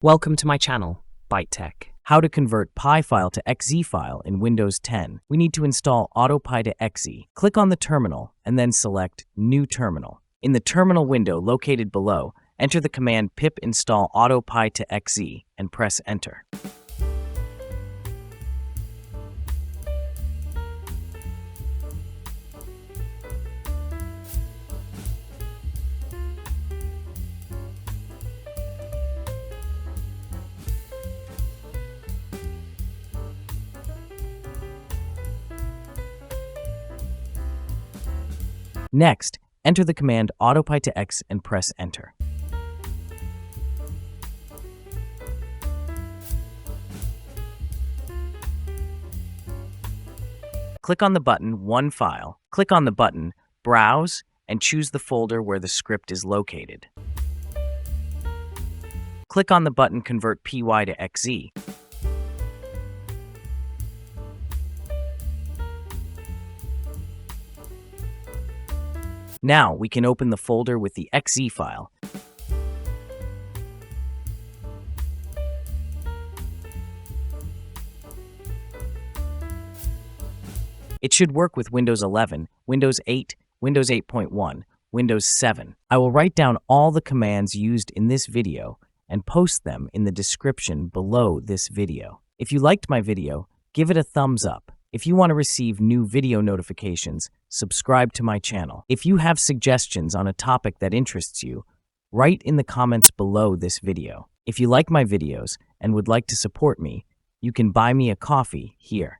Welcome to my channel, ByteTech. How to convert PI file to XZ file in Windows 10. We need to install AutoPI to XZ. Click on the terminal and then select New Terminal. In the terminal window located below, enter the command pip install AutoPI to XZ and press enter. Next, enter the command AutoPI to X and press enter. Click on the button One File. Click on the button Browse and choose the folder where the script is located. Click on the button Convert PY to XZ. Now we can open the folder with the XZ file. It should work with Windows 11, Windows 8, Windows 8.1, Windows 7. I will write down all the commands used in this video and post them in the description below this video. If you liked my video, give it a thumbs up. If you want to receive new video notifications, subscribe to my channel. If you have suggestions on a topic that interests you, write in the comments below this video. If you like my videos and would like to support me, you can buy me a coffee here.